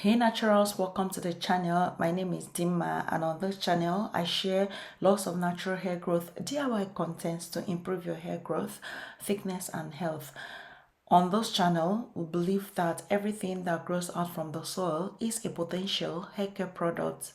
Hey naturals, welcome to the channel. My name is Dimma, and on this channel I share lots of natural hair growth DIY contents to improve your hair growth, thickness and health. On this channel, we believe that everything that grows out from the soil is a potential hair care product.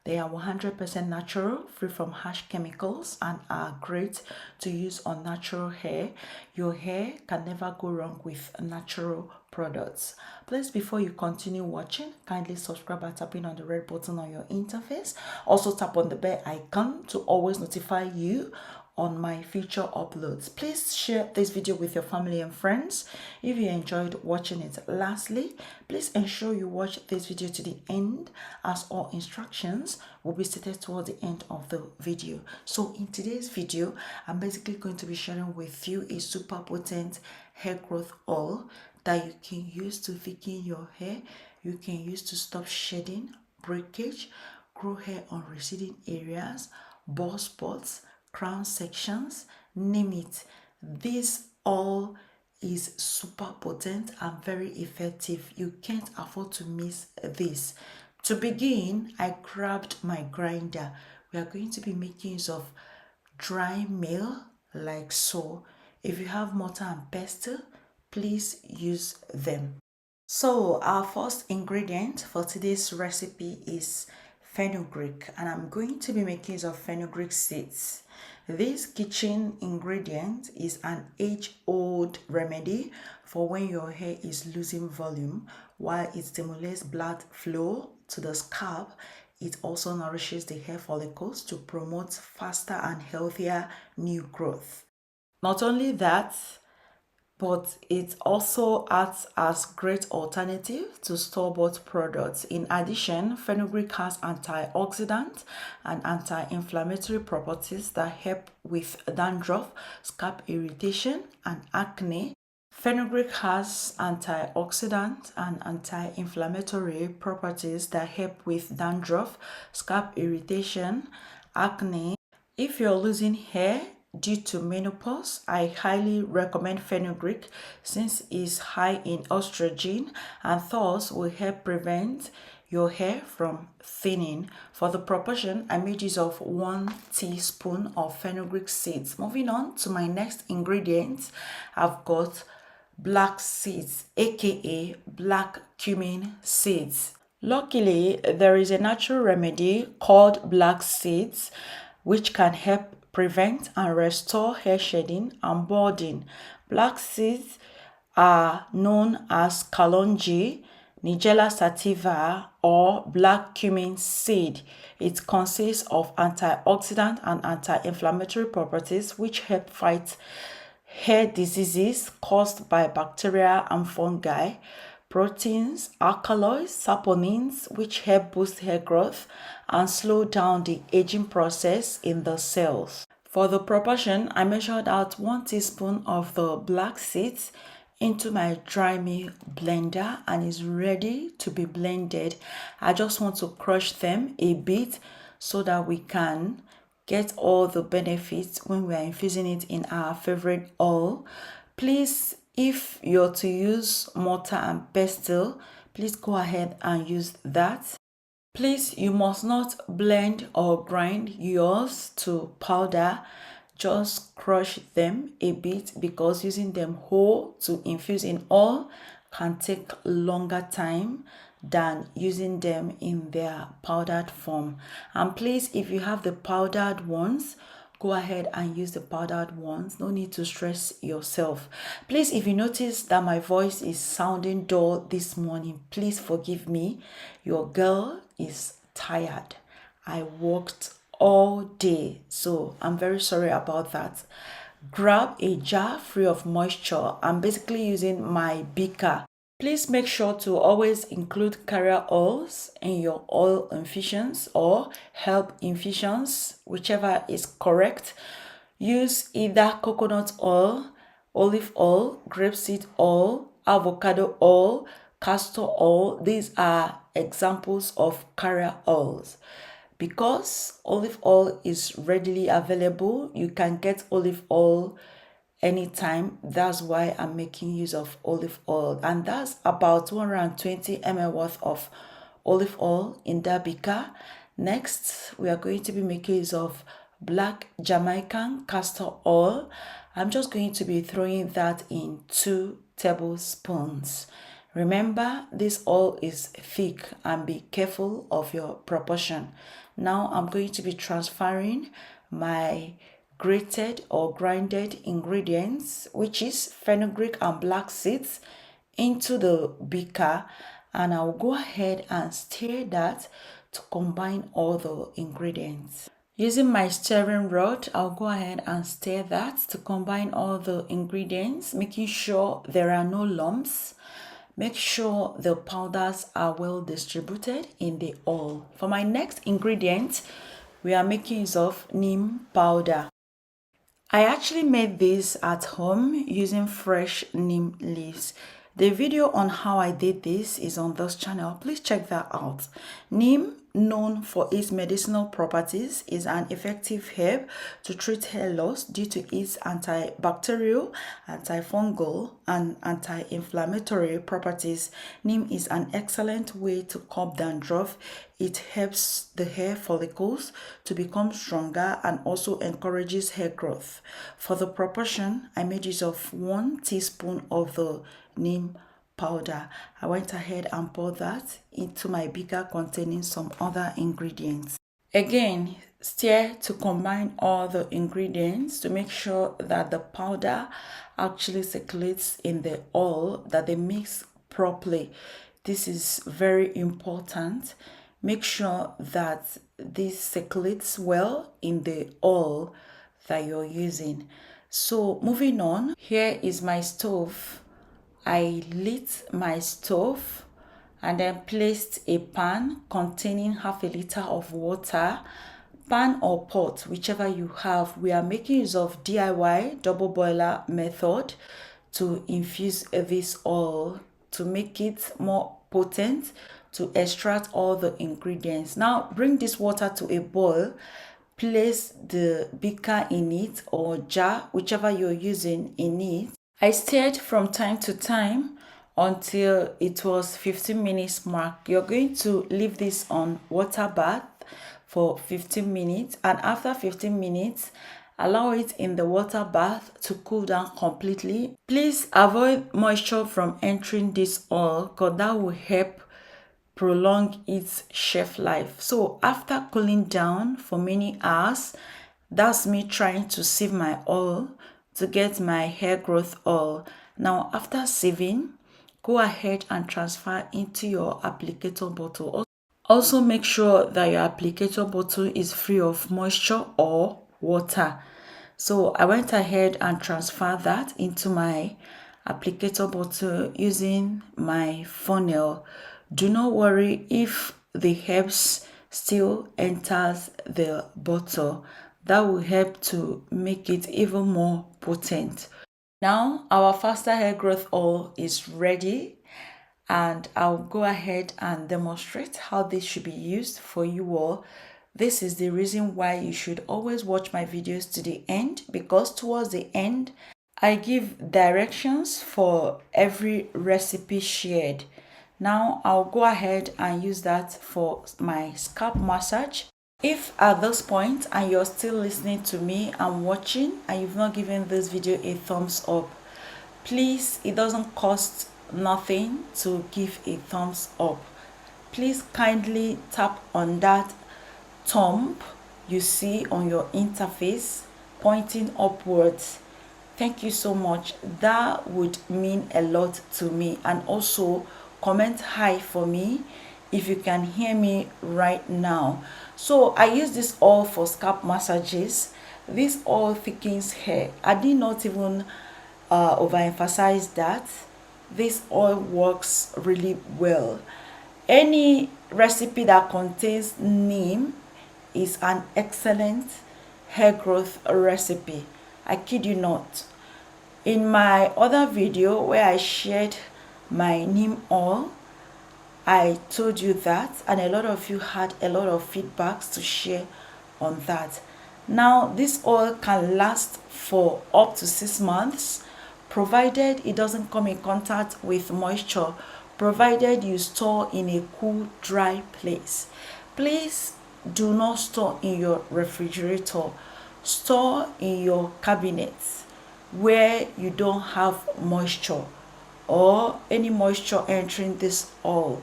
They are 100% natural, free from harsh chemicals, and are great to use on natural hair. Your hair can never go wrong with natural products. Please, before you continue watching, kindly subscribe by tapping on the red button on your interface. Also tap on the bell icon to always notify you on my future uploads. Please share this video with your family and friends if you enjoyed watching it. Lastly, please ensure you watch this video to the end, as all instructions will be stated towards the end of the video. So in today's video, I'm basically going to be sharing with you a super potent hair growth oil that you can use to thicken your hair. You can use to stop shedding, breakage, grow hair on receding areas, bald spots, crown sections, name it. This all is super potent and very effective. You can't afford to miss this. To begin, I grabbed my grinder. We are going to be making use of dry meal like so. If you have mortar and pestle, please use them. So our first ingredient for today's recipe is fenugreek, and I'm going to be making use of fenugreek seeds. This kitchen ingredient is an age-old remedy for when your hair is losing volume. While it stimulates blood flow to the scalp, it also nourishes the hair follicles to promote faster and healthier new growth. Not only that, but it also acts as great alternative to store-bought products. In addition, fenugreek has antioxidant and anti-inflammatory properties that help with dandruff, scalp irritation, and acne. Fenugreek has antioxidant and anti-inflammatory properties that help with dandruff, scalp irritation, acne. If you're losing hair due to menopause, I highly recommend fenugreek since it's high in estrogen and thus will help prevent your hair from thinning. For the proportion, I made use of 1 teaspoon of fenugreek seeds. Moving on to my next ingredient, I've got black seeds, aka black cumin seeds. Luckily, there is a natural remedy called black seeds which can help prevent and restore hair shedding and balding. Black seeds are known as kalonji, nigella sativa, or black cumin seed. It consists of antioxidant and anti-inflammatory properties which help fight hair diseases caused by bacteria and fungi, proteins, alkaloids, saponins, which help boost hair growth and slow down the aging process in the cells. For the proportion, I measured out 1 teaspoon of the black seeds into my dry mill blender and is ready to be blended. I just want to crush them a bit so that we can get all the benefits when we are infusing it in our favorite oil. Please, if you're to use mortar and pestle, please go ahead and use that. Please, you must not blend or grind yours to powder. Just crush them a bit because using them whole to infuse in oil can take longer time than using them in their powdered form. And please, if you have the powdered ones, go ahead and use the powdered ones. No need to stress yourself. Please, if you notice that my voice is sounding dull this morning, please forgive me. Your girl is tired. I worked all day, so I'm very sorry about that. Grab a jar free of moisture. I'm basically using my beaker. Please make sure to always include carrier oils in your oil infusions or herb infusions, whichever is correct. Use either coconut oil, olive oil, grapeseed oil, avocado oil, castor oil. These are examples of carrier oils. Because olive oil is readily available, you can get olive oil anytime. That's why I'm making use of olive oil, and that's about 220 ml worth of olive oil in that beaker. Next, we are going to be making use of black Jamaican castor oil. I'm just going to be throwing that in 2 tablespoons. Remember, this oil is thick and be careful of your proportion. Now I'm going to be transferring my grated or grinded ingredients, which is fenugreek and black seeds, into the beaker, and I'll go ahead and stir that to combine all the ingredients. Using my stirring rod, I'll go ahead and stir that to combine all the ingredients, making sure there are no lumps. Make sure the powders are well distributed in the oil. For my next ingredient, we are making use of neem powder. I actually made this at home using fresh neem leaves. The video on how I did this is on this channel. Please check that out. Neem, known for its medicinal properties, is an effective herb to treat hair loss due to its antibacterial, antifungal, and anti-inflammatory properties. Neem is an excellent way to curb dandruff. It helps the hair follicles to become stronger and also encourages hair growth. For the proportion, I made use of 1 teaspoon of the neem powder. I went ahead and poured that into my beaker containing some other ingredients. Again, stir to combine all the ingredients to make sure that the powder actually circulates in the oil, that they mix properly. This is very important. Make sure that this circulates well in the oil that you're using. So moving on, here is my stove. I lit my stove and then placed a pan containing half a liter of water. Pan or pot, whichever you have. We are making use of DIY double boiler method to infuse this oil to make it more potent, to extract all the ingredients. Now bring this water to a boil. Place the beaker in it or jar, whichever you're using, in it. I stirred from time to time until it was 15 minutes mark. You're going to leave this on water bath for 15 minutes, and after 15 minutes, allow it in the water bath to cool down completely. Please avoid moisture from entering this oil because that will help prolong its shelf life. So after cooling down for many hours, that's me trying to sieve my oil to get my hair growth oil. Now after sieving, go ahead and transfer into your applicator bottle. Also make sure that your applicator bottle is free of moisture or water. So I went ahead and transferred that into my applicator bottle using my funnel. Do not worry if the herbs still enters the bottle. That will help to make it even more potent. Now our faster hair growth oil is ready, and I'll go ahead and demonstrate how this should be used for you all. This is the reason why you should always watch my videos to the end, because towards the end I give directions for every recipe shared. Now I'll go ahead and use that for my scalp massage. If at this point and you're still listening to me and watching and you've not given this video a thumbs up, please, it doesn't cost nothing to give a thumbs up. Please kindly tap on that thumb you see on your interface pointing upwards. Thank you so much. That would mean a lot to me. And also comment hi for me if you can hear me right now. So I use this oil for scalp massages. This oil thickens hair. I did not even overemphasize that. This oil works really well. Any recipe that contains neem is an excellent hair growth recipe. I kid you not. In my other video where I shared my neem oil, I told you that, and a lot of you had a lot of feedbacks to share on that. Now this oil can last for up to 6 months, provided it doesn't come in contact with moisture, provided you store in a cool, dry place. Please do not store in your refrigerator. Store in your cabinet where you don't have moisture or any moisture entering this oil.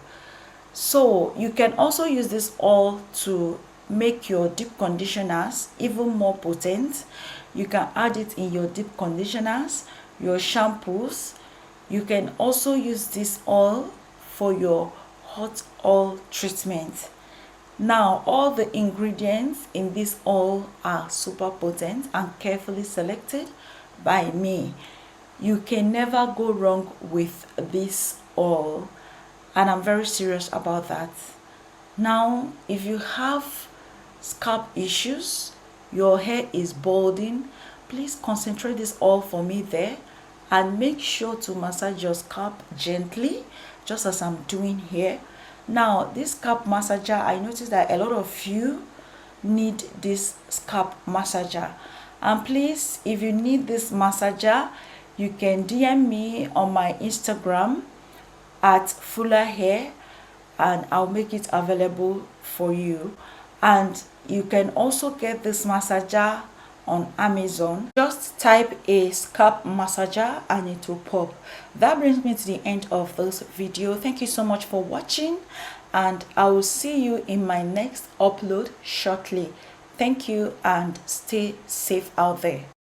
So you can also use this oil to make your deep conditioners even more potent. You can add it in your deep conditioners, your shampoos. You can also use this oil for your hot oil treatment. Now all the ingredients in this oil are super potent and carefully selected by me. You can never go wrong with this oil, and I'm very serious about that. Now if you have scalp issues, your hair is balding, please concentrate this oil for me there and make sure to massage your scalp gently, just as I'm doing here. Now this scalp massager, I noticed that a lot of you need this scalp massager, and please, if you need this massager, you can DM me on my Instagram at Fuller Hair and I'll make it available for you. And you can also get this massager on Amazon. Just type a scalp massager and it will pop. That brings me to the end of this video. Thank you so much for watching, and I will see you in my next upload shortly. Thank you and stay safe out there.